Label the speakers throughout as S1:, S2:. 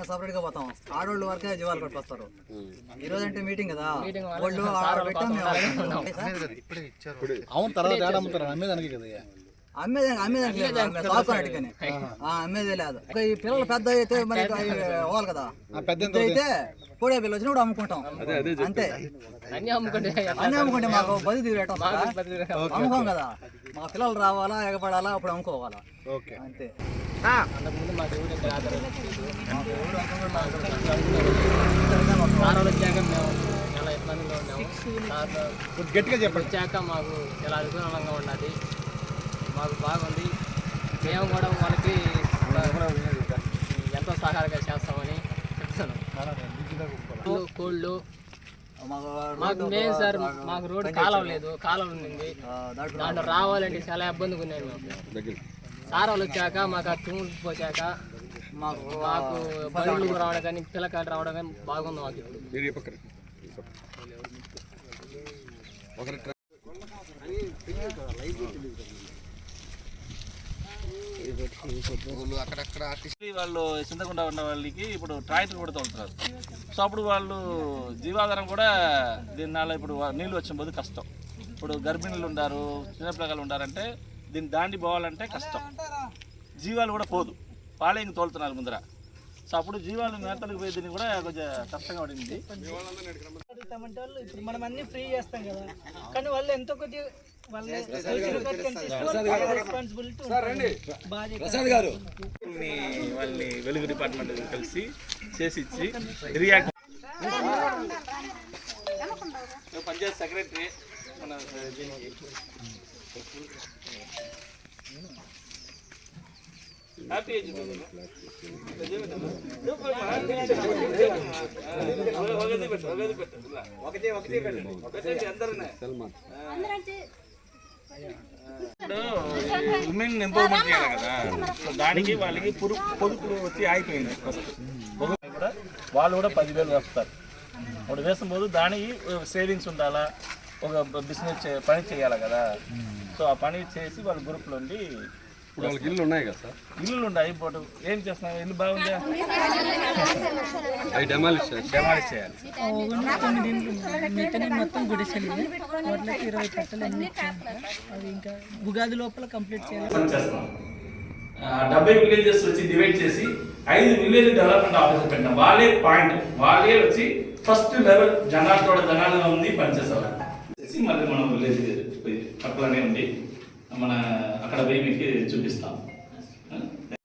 S1: Separate గా పోతాం. ఆడోళ్ళు వరకే జీవాలు కట్టుకొస్తారు. ఈ రోజు అంటే మీటింగ్ కదా, వాళ్ళు అమ్మేదానికి అమ్మేదే లేదు. ఈ పిల్లలు పెద్ద అయితే మరి పోవాలి కదా, పెద్ద అయితే కోడే పిల్లలు వచ్చినప్పుడు అమ్ముకుంటాం అంతే. అన్ని అమ్ముకుంటే మాకు బది తీరేటం అమ్ముకోం కదా, మా పిల్లలు రావాలా ఎగపడాలా అప్పుడు అమ్ముకోవాలా అంతే.
S2: గట్టిగా చెప్పాక మాకు చాలా అనుకూలంగా ఉన్నది, మాకు బాగుంది. మేము కూడా వాళ్ళకి ఎంతో సహకారంగా చేస్తామని చెప్తాను. కోళ్ళు మాకు మెయిన్ సార్, మాకు రోడ్డు కాలువ లేదు, కాలువ ఉంది, దాంట్లో రావాలంటే చాలా ఇబ్బందిగా ఉన్నాయి. మేము సారాలు వచ్చాక మాకు ఆ తుమ్ములు పోసాక మాకు బళ్ళు రావడం కానీ పిల్లకాయలు రావడం కానీ బాగుంది మాకు.
S3: వాళ్ళు చింతకుండా ఉన్న వాళ్ళకి ఇప్పుడు ట్రాక్టర్ కూడా తోలుతున్నారు. సో అప్పుడు వాళ్ళు జీవాధారం కూడా దీనివల్ల ఇప్పుడు నీళ్ళు వచ్చిన కష్టం. ఇప్పుడు గర్భిణులు ఉన్నారు, చిన్నపిల్లలు ఉన్నారంటే దీన్ని దాండి పోవాలంటే కష్టం. జీవాలు కూడా పోదు, వాళ్ళే ఇంక తోలుతున్నారు ముందర. సో అప్పుడు జీవాలు మేతలకు పోయి దీన్ని కూడా కొంచెం కష్టంగా పడింది.
S4: ఇప్పుడు మనం అన్ని ఫ్రీ చేస్తాం కదా, కానీ వాళ్ళు ఎంతో కొద్ది వాళ్ళని
S3: వెలుగు డిపార్ట్మెంట్ కలిసి చేసి ఇచ్చి రియాక్ట్ పంచాయత్ సెక్రటరీ మన దీనికి హ్యాపీ ఉమెన్ ఎంపవర్మెంట్ చేయాలి కదా, సో దానికి వాళ్ళకి పొదుపులు వచ్చి ఆగిపోయింది. ఫస్ట్ కూడా వాళ్ళు కూడా 10,000 వేస్తారు. అప్పుడు వేసుம்போదు దానికి సేవింగ్స్ ఉండాలా, ఒక బిజినెస్ పని చేయాలి కదా. సో ఆ పని చేసి వాళ్ళ గ్రూప్లో ఉండి ఇప్పుడు వాళ్ళకి ఇల్లు ఉన్నాయి కదా సార్, ఇల్లులు ఉన్నాయి. ఇప్పుడు ఏం చేస్తున్నాం, ఇల్లు బాగుందా, డెమాలిష్ చేయాలి.
S4: మొత్తం గుడిసెలు వాటికి 20 కట్టలు అన్ని అవి ఇంకా ఉగాది లోపల కంప్లీట్ చేయాలి.
S3: 70 విలేజెస్ వచ్చి డివైడ్ చేసి 5 విలేజ్ డెవలప్మెంట్ ఆఫీసర్ పెట్టినాం. వాళ్ళే పాయింట్, వాళ్ళే వచ్చి ఫస్ట్ లెవెల్ జనాలుగా ఉంది పనిచేసేవాళ్ళు. మళ్ళీ మనం విలేజ్ పక్కలనే ఉంది, మన అక్కడ పోయి మీకు చూపిస్తాం.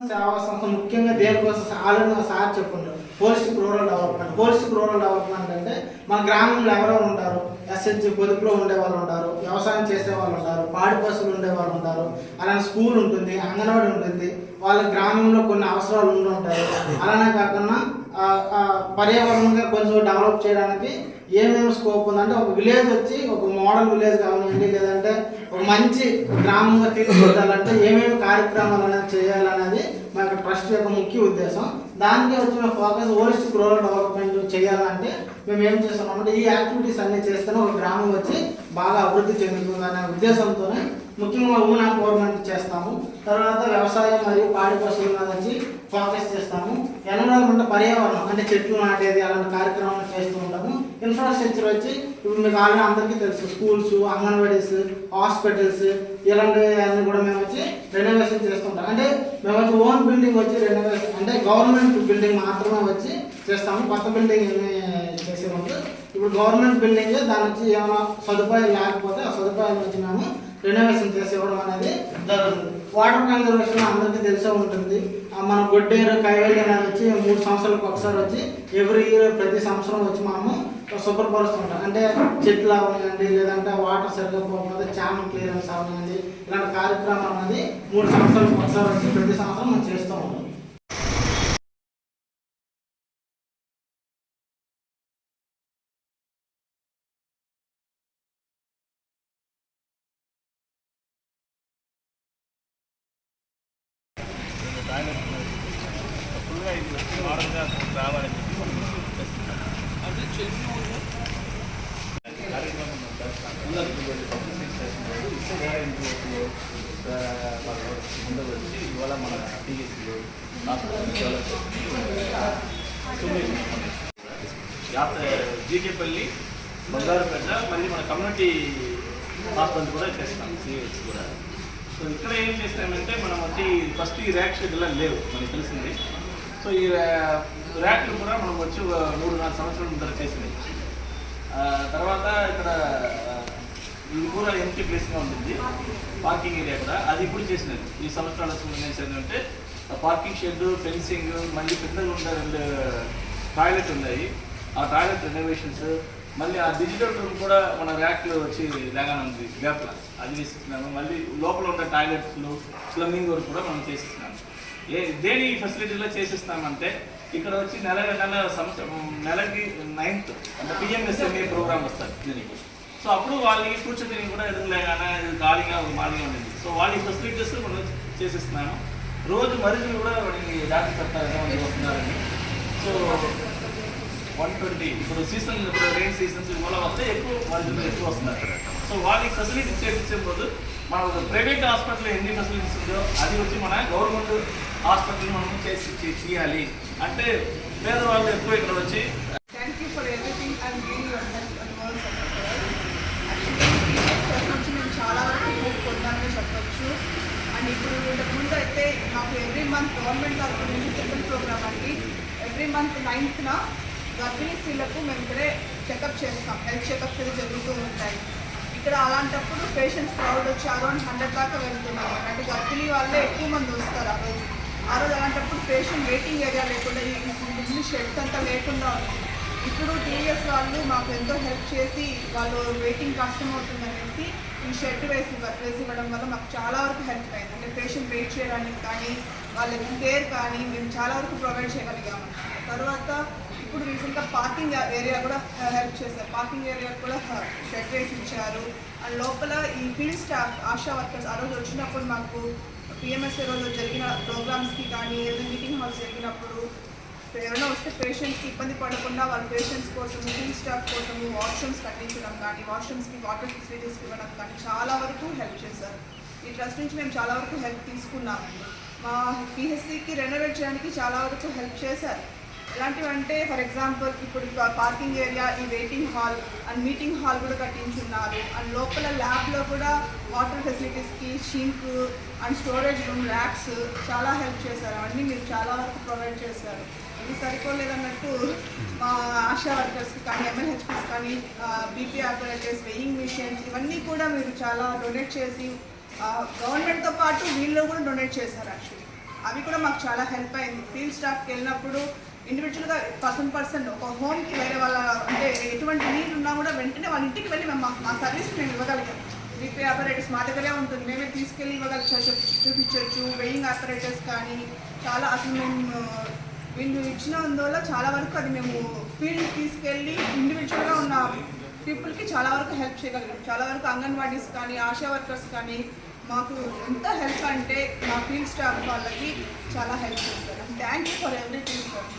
S4: సేవా సంస్థ ముఖ్యంగా దేనికోసం ఆల్రెడీ సార్ చెప్పుకుంటారు, holistic rural development. Holistic rural development అంటే మన గ్రామంలో ఎవరెవరు ఉంటారు, ఎస్హెచ్ పొదుపులో ఉండే వాళ్ళు ఉంటారు, వ్యవసాయం చేసే వాళ్ళు ఉంటారు, పాడి పశువులు ఉండే వాళ్ళు ఉంటారు, అలానే స్కూల్ ఉంటుంది, అంగన్వాడీ ఉంటుంది, వాళ్ళ గ్రామంలో కొన్ని అవసరాలు ఉండి ఉంటాయి. అలానే కాకుండా పర్యావరణంగా కొంచెం డెవలప్ చేయడానికి ఏమేమి స్కోప్ ఉందంటే, ఒక విలేజ్ వచ్చి ఒక మోడల్ విలేజ్ కావాలండి, లేదంటే ఒక మంచి గ్రామంగా తీర్చిదిద్దాలంటే ఏమేమి కార్యక్రమాలు అనేది చేయాలనేది మా యొక్క ట్రస్ట్ యొక్క ముఖ్య ఉద్దేశం. దానికి వచ్చిన ఫోకస్ హోలిస్టిక్ రూరల్ డెవలప్మెంట్ చేయాలంటే మేము ఏం చేస్తున్నామంటే ఈ యాక్టివిటీస్ అన్నీ చేస్తేనే ఒక గ్రామం వచ్చి బాగా అభివృద్ధి చెందుతుంది అనే ఉద్దేశంతోనే ముఖ్యంగా ఉమెన్ ఎంపవర్మెంట్ చేస్తాము. తర్వాత వ్యవసాయం మరియు పాడి పశువుల మీద వచ్చి ఫోకస్ చేస్తాము. ఎన్విరాన్మెంట్ పర్యావరణం అంటే చెట్లు నాటేది అలాంటి కార్యక్రమాలు చేస్తూ ఉంటాము. ఇన్ఫ్రాస్ట్రక్చర్ వచ్చి ఇప్పుడు మీకు ఆల్రెడీ అందరికీ తెలుసు, స్కూల్స్, అంగన్వాడీస్, హాస్పిటల్స్ ఇలాంటివన్నీ కూడా మేము వచ్చి రెనోవేషన్ చేస్తుంటాం. అంటే మేము వచ్చి ఓన్ బిల్డింగ్ వచ్చి రెనోవేషన్ అంటే గవర్నమెంట్ బిల్డింగ్ మాత్రమే వచ్చి చేస్తాము. కొత్త బిల్డింగ్ ఏమి చేసే ముందు ఇప్పుడు గవర్నమెంట్ బిల్డింగ్ దాని వచ్చి ఏమైనా సదుపాయాలు లేకపోతే ఆ సదుపాయాలు వచ్చి మేము రెనోవేషన్ చేసి ఇవ్వడం అనేది జరుగుతుంది. వాటర్ కన్జర్వేషన్ అందరికీ తెలిసే ఉంటుంది. మన గొడ్డేరు కైవేలి అనేది వచ్చి 3 సంవత్సరాలకు ఒకసారి వచ్చి ఎవ్రీ ఇయర్ ప్రతి సంవత్సరం వచ్చి మనము శుభ్రపరుస్తుంటాం. అంటే చెట్లు అవనివ్వండి, లేదంటే వాటర్ సరిగ్గా పోకపోతే ఛానల్ క్లియరెన్స్ అవనివ్వండి, ఇలాంటి కార్యక్రమం అనేది 3 సంవత్సరాలకు ఒకసారి వచ్చి ప్రతి సంవత్సరం మనం చేస్తూ ఉంటాం.
S3: ఫుల్గా మోడల్గా రావాలని చెప్పి కార్యక్రమం ముందుకు వచ్చి ఇవాళ మన టీఎస్లు జీకేపల్లి, బంగారుపేట, మళ్ళీ మన కమ్యూనిటీ హాస్పిటల్ కూడా చేస్తాం, సిహెచ్ కూడా. సో ఇక్కడ ఏం చేస్తామంటే మనం వచ్చి ఫస్ట్ ఈ ర్యాక్ షెడ్యూల్ లేవు మనకి తెలిసింది. సో ఈ ర్యాక్లు కూడా మనం వచ్చి 3-4 సంవత్సరాల ముందర చేసినాయి. తర్వాత ఇక్కడ ఇది కూడా ఎంటీ ప్లేస్గా ఉంటుంది, పార్కింగ్ ఏరియా కూడా, అది ఇప్పుడు చేసినది. ఈ సంవత్సరాల ఏంటంటే పార్కింగ్ షెడ్, ఫెన్సింగ్, మళ్ళీ పెద్దగా ఉండే 2 టాయిలెట్ ఉన్నాయి, ఆ టాయిలెట్ రెనోవేషన్స్, మళ్ళీ ఆ డిజిటల్ రూమ్ కూడా మన ర్యాక్లో వచ్చి లేగానే ఉంది గ్యాప్లో, అది వేసిస్తున్నాము. మళ్ళీ లోపల ఉన్న టాయిలెట్స్లు, స్లమ్మింగ్ వర్క్ కూడా మనం చేసిస్తున్నాము. దేని ఫెసిలిటీలో చేసిస్తామంటే ఇక్కడ వచ్చి నెలకి 9th అంటే పిఎంఎస్ఎంఏ ప్రోగ్రామ్ వస్తుంది దీనికి. సో అప్పుడు వాళ్ళకి కూర్చొని కూడా ఎదురులేగానే ఖాళీగా మాదిగా ఉండేది. సో వాళ్ళ ఫెసిలిటీస్ మనం చేసిస్తున్నాము. రోజు మరిన్ని కూడా వాడికి డాక్టర్ చెప్తారు వస్తున్నారని. సో 120 ఇప్పుడు సీజన్, ఇప్పుడు రెయిన్ సీజన్స్ వల్ల వస్తే ఎక్కువ మరిన్ని ఎక్కువ వస్తున్నారు. సో వాళ్ళకి ఫెసిలిటీస్ చేయించే పోదు మన ప్రైవేట్ హాస్పిటల్ ఎన్ని ఫెసిలిటీస్ ఉందో అది వచ్చి మన గవర్నమెంట్ హాస్పిటల్ మనం చేయాలి అంటే పేదవాళ్ళు ఎక్కువ ఇక్కడ వచ్చి.
S5: Thank you for everything and being your help and all support. Actually, మేము చాలా వరకు పొందామని చెప్పొచ్చు. అండ్ ఇప్పుడు ఇంతకుముందు అయితే మాకు ఎవ్రీ మంత్ గవర్నమెంట్ తరఫు నుంచి చెకప్ ప్రోగ్రామ్ అండి. ఎవ్రీ మంత్ 9th గర్భిణీ స్త్రీలకు మేము ఇక్కడే చెకప్ చేస్తాం, హెల్త్ చెకప్స్ అయితే జరుగుతూ ఉంటాయి. ఇక్కడ అలాంటప్పుడు పేషెంట్స్ క్రౌడ్ వచ్చి అరౌండ్ 100 దాకా వెళ్తున్నారు. అంటే గర్భిణీ వాళ్ళే ఎక్కువ మంది వస్తారు ఆ రోజు. అలాంటప్పుడు పేషెంట్ వెయిటింగ్ ఏరియా లేకుండా ఈ షెడ్స్ అంతా లేకుండా ఉంది. ఇప్పుడు టీఎస్ వాళ్ళు మాకు ఎంతో హెల్ప్ చేసి వాళ్ళు వెయిటింగ్ కష్టం అవుతుందనేసి ఈ షెడ్ వేసి ఇవ్వడం వల్ల మాకు చాలా వరకు హెల్ప్ అయింది. అంటే పేషెంట్ వెయిట్ చేయడానికి కానీ వాళ్ళకి కేర్ కానీ మేము చాలా వరకు ప్రొవైడ్ చేయగలిగాము. తర్వాత ఇప్పుడు రీసెంట్గా పార్కింగ్ ఏరియా కూడా హెల్ప్ చేశారు. పార్కింగ్ ఏరియా కూడా షెడ్ వేసి ఇచ్చారు. అండ్ లోపల ఈ ఫీల్డ్ స్టాఫ్, ఆశా వర్కర్స్ ఆ రోజు వచ్చినప్పుడు మాకు పిఎంఎస్ఏ రోజు జరిగిన ప్రోగ్రామ్స్కి కానీ ఏదైనా మీటింగ్ హాల్స్ జరిగినప్పుడు ఎవరైనా వస్తే పేషెంట్స్కి ఇబ్బంది పడకుండా వాళ్ళ పేషెంట్స్ కోసం ఫీల్డ్ స్టాఫ్ కోసము వాష్రూమ్స్ కట్టించడం కానీ వాష్రూమ్స్కి వాటర్ ఫెసిలిటీస్ ఇవ్వడం కానీ చాలా వరకు హెల్ప్ చేశారు. ఈ ట్రస్ట్ నుంచి మేము చాలా వరకు హెల్ప్ తీసుకున్నాము. మా పిహెచ్సికి రెనోవేట్ చేయడానికి చాలా వరకు హెల్ప్ చేశారు. ఎలాంటివంటే ఫర్ ఎగ్జాంపుల్ ఇప్పుడు పార్కింగ్ ఏరియా, ఈ waiting hall and meeting hall కూడా కట్టించున్నారు. అండ్ లోపల ల్యాబ్లో కూడా వాటర్ ఫెసిలిటీస్కి sink and storage room, racks చాలా హెల్ప్ చేశారు. అవన్నీ మీరు చాలా వరకు ప్రొవైడ్ చేశారు. ఇది సరిపోలేదన్నట్టు మా ఆశా వర్కర్స్కి కానీ ఎంఎల్హెచ్పీస్ కానీ బీపీ ఆపరేటర్స్, వెయింగ్ మిషన్స్ ఇవన్నీ కూడా మీరు చాలా డొనేట్ చేసి గవర్నమెంట్తో పాటు వీళ్ళు కూడా డొనేట్ చేశారు. యాక్చువల్లీ అవి కూడా మాకు చాలా హెల్ప్ అయింది. ఫీల్డ్ స్టాఫ్కి వెళ్ళినప్పుడు ఇండివిజువల్గా పర్సన్ ఒక హోమ్కి వేరే వాళ్ళ అంటే ఎటువంటి నీళ్ళు ఉన్నా కూడా వెంటనే వాళ్ళ ఇంటికి వెళ్ళి మేము మా సర్వీస్ మేము ఇవ్వగలిగాం. బీపీ ఆపరేటర్స్ మా దగ్గరే ఉంటుంది, మేమే తీసుకెళ్ళి చూపించవచ్చు. వెయింగ్ ఆపరేటర్స్ కానీ చాలా అసలు మేము వీళ్ళు ఇచ్చినందువల్ల చాలా వరకు అది మేము ఫీల్డ్కి తీసుకెళ్ళి ఇండివిజువల్గా ఉన్న పీపుల్కి చాలా వరకు హెల్ప్ చేయగలిగాం. చాలా వరకు అంగన్వాడీస్ కానీ ఆశా వర్కర్స్ కానీ మాకు ఎంత హెల్ప్ అంటే మా ఫీల్డ్ స్టాఫ్ వాళ్ళకి చాలా హెల్ప్ చేస్తారు. Thank you for everything sir.